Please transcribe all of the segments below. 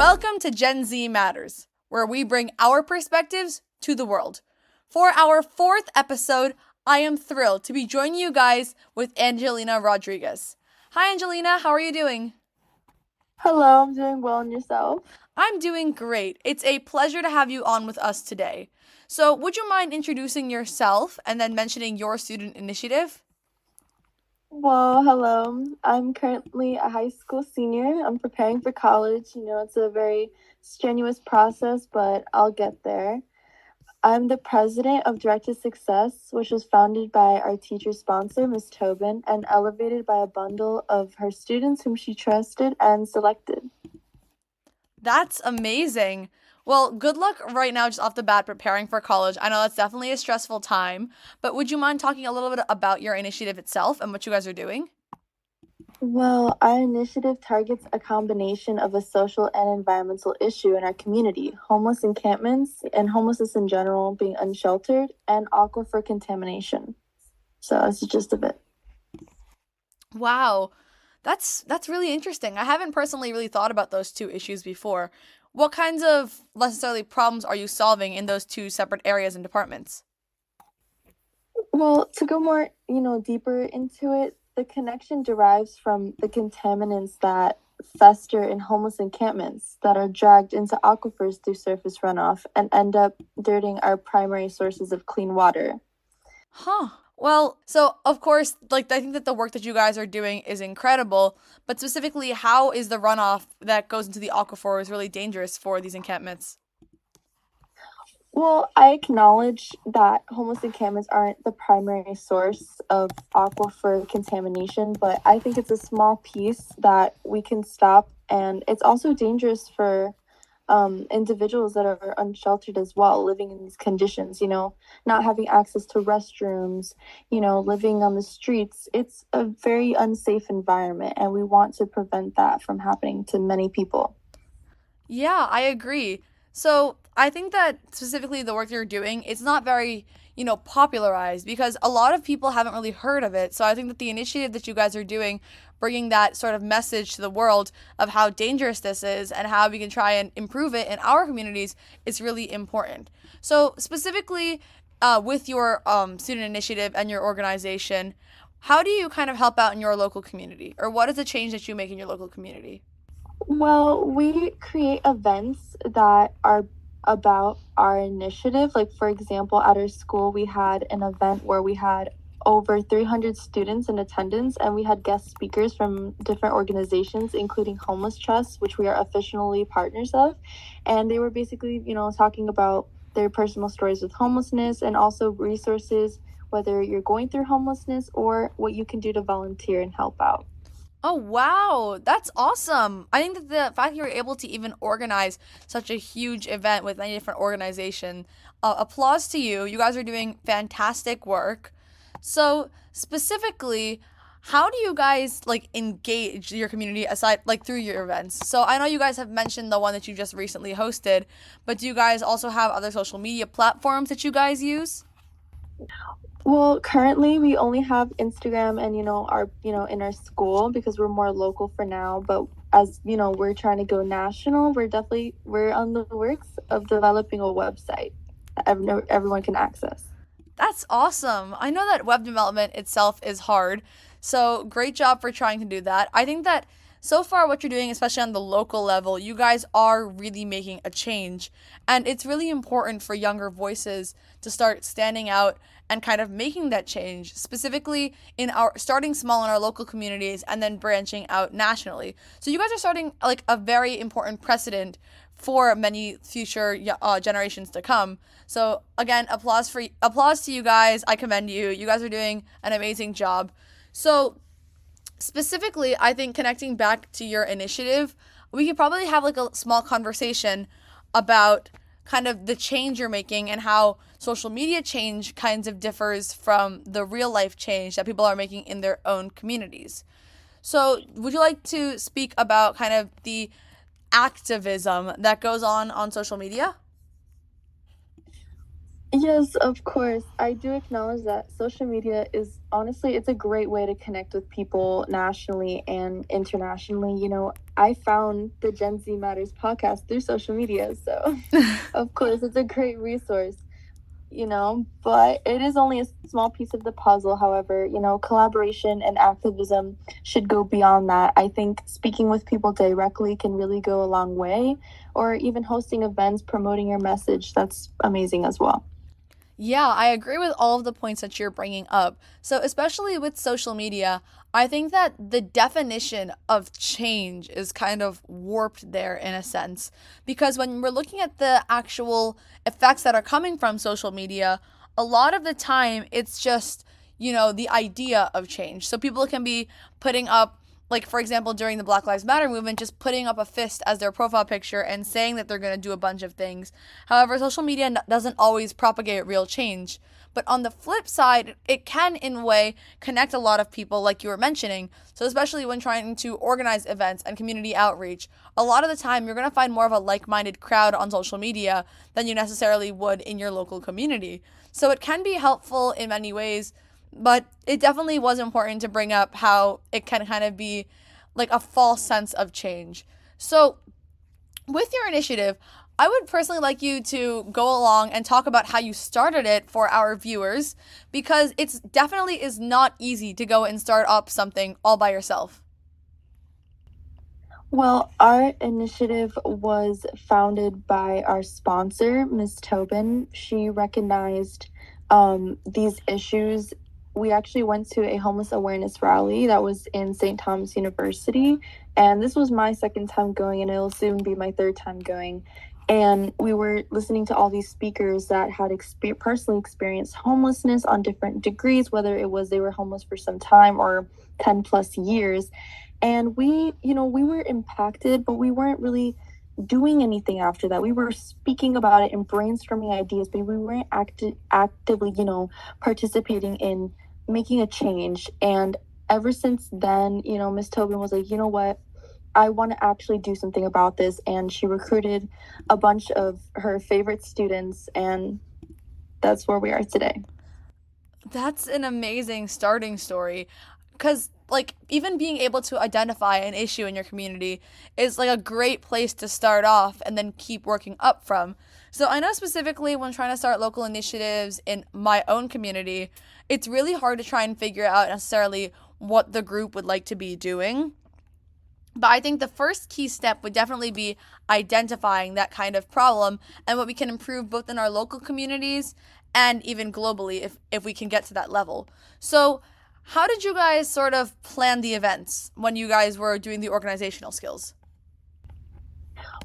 Welcome to Gen Z Matters, where we bring our perspectives to the world. For our fourth episode, I am thrilled to be joining you guys with Angelina Rodriguez. Hi, Angelina, how are you doing? Hello, I'm doing well and yourself? I'm doing great. It's a pleasure to have you on with us today. So, would you mind introducing yourself and then mentioning your student initiative? Well, hello. I'm currently a high school senior. I'm preparing for college. It's a very strenuous process, but I'll get there. I'm the president of Direct to Success, which was founded by our teacher sponsor, Ms. Tobin, and elevated by a bundle of her students whom she trusted and selected. That's amazing. Well, good luck right now, just off the bat, preparing for college. I know that's definitely a stressful time, but would you mind talking a little bit about your initiative itself and what you guys are doing? Well, our initiative targets a combination of a social and environmental issue in our community: homeless encampments and homelessness in general, being unsheltered, and aquifer contamination. So that's the gist of it. Wow. That's really interesting. I haven't personally really thought about those two issues before. What kinds of necessarily problems are you solving in those two separate areas and departments? Well, to go more, deeper into it, the connection derives from the contaminants that fester in homeless encampments that are dragged into aquifers through surface runoff and end up dirtying our primary sources of clean water. Huh. Well, so of course, I think that the work that you guys are doing is incredible, but specifically, how is the runoff that goes into the aquifers really dangerous for these encampments? Well, I acknowledge that homeless encampments aren't the primary source of aquifer contamination, but I think it's a small piece that we can stop. And it's also dangerous for individuals that are unsheltered as well, living in these conditions, not having access to restrooms, living on the streets. It's a very unsafe environment, and we want to prevent that from happening to many people. Yeah, I agree. So I think that specifically the work you're doing, it's not very, popularized because a lot of people haven't really heard of it. So I think that the initiative that you guys are doing, bringing that sort of message to the world of how dangerous this is and how we can try and improve it in our communities is really important. So specifically, with your student initiative and your organization, how do you kind of help out in your local community, or what is the change that you make in your local community? Well, we create events that are about our initiative. Like, for example, at our school, we had an event where we had over 300 students in attendance, and we had guest speakers from different organizations, including Homeless Trust, which we are officially partners of. And they were basically, talking about their personal stories with homelessness and also resources, whether you're going through homelessness or what you can do to volunteer and help out. Oh, wow. That's awesome. I think that the fact you were able to even organize such a huge event with many different organizations, applause to you. You guys are doing fantastic work. So, specifically, how do you guys engage your community aside through your events? So, I know you guys have mentioned the one that you just recently hosted, but do you guys also have other social media platforms that you guys use? Well, currently we only have Instagram and in our school because we're more local for now, but as we're trying to go national, we're on the works of developing a website that everyone can access. That's awesome. I know that web development itself is hard. So, great job for trying to do that. I think that so far, what you're doing, especially on the local level, you guys are really making a change. And it's really important for younger voices to start standing out and kind of making that change, specifically in our starting small in our local communities and then branching out nationally. So, you guys are starting a very important precedent for many future generations to come. So again, applause to you guys. I commend you. You guys are doing an amazing job. So specifically, I think connecting back to your initiative, we could probably have a small conversation about kind of the change you're making and how social media change kinds of differs from the real life change that people are making in their own communities. So, would you like to speak about kind of the activism that goes on social media? Yes, of course. I do acknowledge that social media is honestly, it's a great way to connect with people nationally and internationally. I found the Gen Z Matters podcast through social media. So, of course, it's a great resource, but it is only a small piece of the puzzle. However, collaboration and activism should go beyond that. I think speaking with people directly can really go a long way, or even hosting events promoting your message. That's amazing as well. Yeah, I agree with all of the points that you're bringing up. So, especially with social media, I think that the definition of change is kind of warped there in a sense. Because when we're looking at the actual effects that are coming from social media, a lot of the time it's just, the idea of change. So, people can be putting up, like, for example, during the Black Lives Matter movement, just putting up a fist as their profile picture and saying that they're going to do a bunch of things. However, social media doesn't always propagate real change. But on the flip side, it can, in a way, connect a lot of people, like you were mentioning. So, especially when trying to organize events and community outreach, a lot of the time you're going to find more of a like minded crowd on social media than you necessarily would in your local community. So, it can be helpful in many ways, but it definitely was important to bring up how it can kind of be like a false sense of change. So, with your initiative, I would personally like you to go along and talk about how you started it for our viewers because it's definitely is not easy to go and start up something all by yourself. Well, our initiative was founded by our sponsor, Ms. Tobin. She recognized these issues. We actually went to a homeless awareness rally that was in St. Thomas University. And this was my second time going, and it'll soon be my third time going. And we were listening to all these speakers that had personally experienced homelessness on different degrees, whether it was they were homeless for some time or 10 plus years. And we were impacted, but we weren't really doing anything after that. We were speaking about it and brainstorming ideas, but we weren't actively, participating in making a change. And ever since then, Miss Tobin was like, you know what? I want to actually do something about this. And she recruited a bunch of her favorite students, and that's where we are today. That's an amazing starting story because like even being able to identify an issue in your community is like a great place to start off and then keep working up from. So I know specifically when trying to start local initiatives in my own community, it's really hard to try and figure out necessarily what the group would like to be doing. But I think the first key step would definitely be identifying that kind of problem and what we can improve both in our local communities and even globally if we can get to that level. So, how did you guys sort of plan the events when you guys were doing the organizational skills?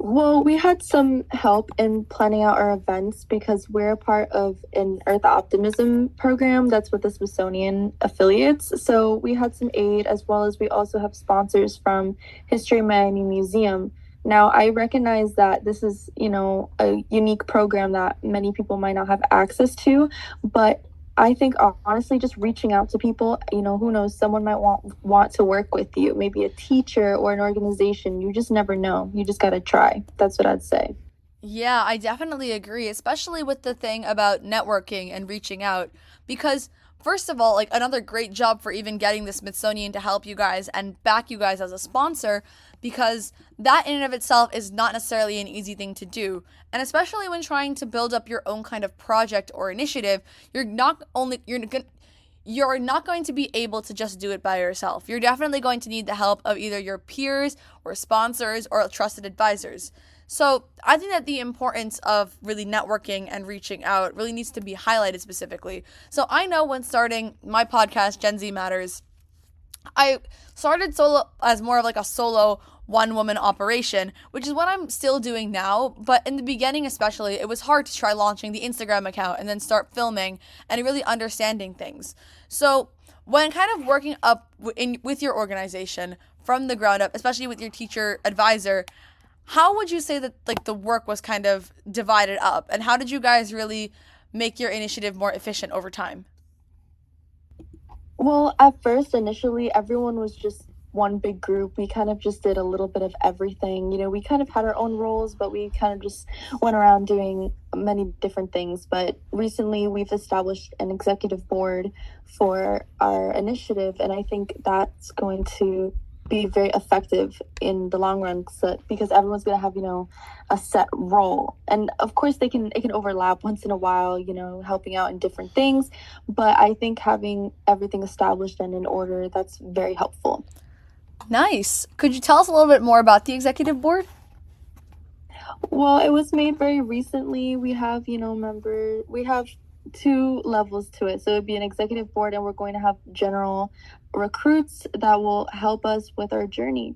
Well, we had some help in planning out our events because we're a part of an Earth Optimism program that's with the Smithsonian affiliates. So we had some aid as well as we also have sponsors from History Miami Museum. Now, I recognize that this is, a unique program that many people might not have access to, but I think honestly, just reaching out to people, who knows, someone might want to work with you, maybe a teacher or an organization. You just never know. You just got to try. That's what I'd say. Yeah, I definitely agree, especially with the thing about networking and reaching out. Because, first of all, like another great job for even getting the Smithsonian to help you guys and back you guys as a sponsor, because that in and of itself is not necessarily an easy thing to do. And especially when trying to build up your own kind of project or initiative, you're not going to be able to just do it by yourself. You're definitely going to need the help of either your peers or sponsors or trusted advisors. So I think that the importance of really networking and reaching out really needs to be highlighted specifically. So I know when starting my podcast, Gen Z Matters, I started solo as more of like a solo one woman operation, which is what I'm still doing now. But in the beginning, especially, it was hard to try launching the Instagram account and then start filming and really understanding things. So, when kind of working up with your organization from the ground up, especially with your teacher advisor, how would you say that like the work was kind of divided up and how did you guys really make your initiative more efficient over time? Well, at first, initially, everyone was just one big group. We kind of just did a little bit of everything. You know, we kind of had our own roles, but we kind of just went around doing many different things. But recently, we've established an executive board for our initiative, and I think that's going to be very effective in the long run, because everyone's going to have, you know, a set role. And of course they can, it can overlap once in a while, you know, helping out in different things, but I think having everything established and in order, that's very helpful. Nice. Could you tell us a little bit more about the executive board? Well, it was made very recently. We have, we have two levels to it. So it'd be an executive board, and we're going to have general recruits that will help us with our journey.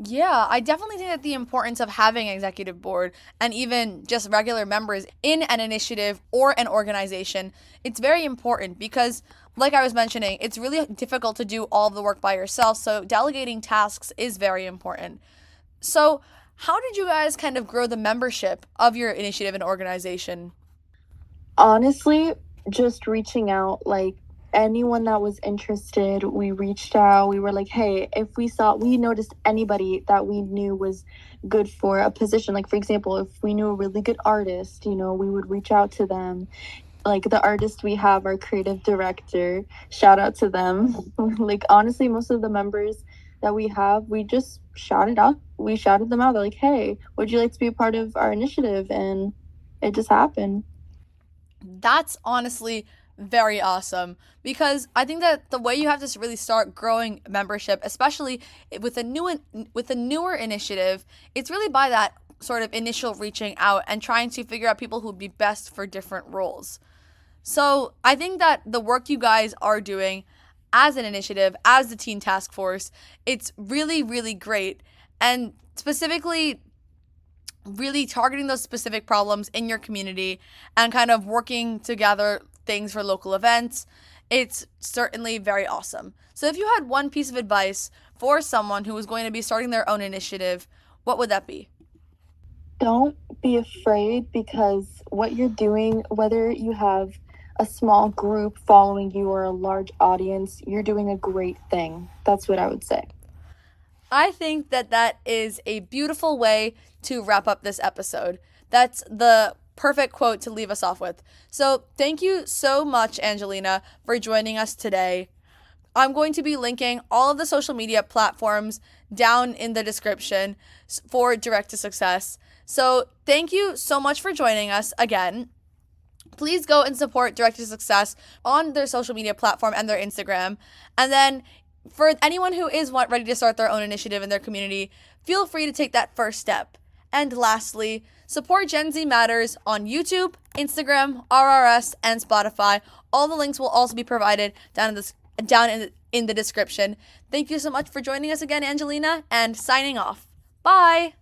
Yeah, I definitely think that the importance of having an executive board and even just regular members in an initiative or an organization, it's very important because like I was mentioning, it's really difficult to do all of the work by yourself, so delegating tasks is very important. So, how did you guys kind of grow the membership of your initiative and organization? Honestly, just reaching out, like anyone that was interested, we reached out. We were like, hey, if we noticed anybody that we knew was good for a position, like for example, if we knew a really good artist, you know, we would reach out to them. Like the artist we have, our creative director, shout out to them. Like honestly, most of the members that we have, we just shouted out, we shouted them out. They're like, hey, would you like to be a part of our initiative? And it just happened. That's honestly very awesome because I think that the way you have to really start growing membership, especially with with a newer initiative, it's really by that sort of initial reaching out and trying to figure out people who would be best for different roles. So I think that the work you guys are doing as an initiative, as the Teen Task Force, it's really, really great. And specifically, really targeting those specific problems in your community and kind of working together things for local events, it's certainly very awesome. So, if you had one piece of advice for someone who was going to be starting their own initiative, what would that be? Don't be afraid, because what you're doing, whether you have a small group following you or a large audience, you're doing a great thing. That's what I would say. I think that that is a beautiful way to wrap up this episode. That's the perfect quote to leave us off with. So, thank you so much, Angelina, for joining us today. I'm going to be linking all of the social media platforms down in the description for Direct to Success. So, thank you so much for joining us again. Please go and support Direct to Success on their social media platform and their Instagram. And then for anyone who is ready to start their own initiative in their community, feel free to take that first step. And lastly, support Gen Z Matters on YouTube, Instagram, RRS, and Spotify. All the links will also be provided down in the description. Thank you so much for joining us again, Angelina, and signing off. Bye!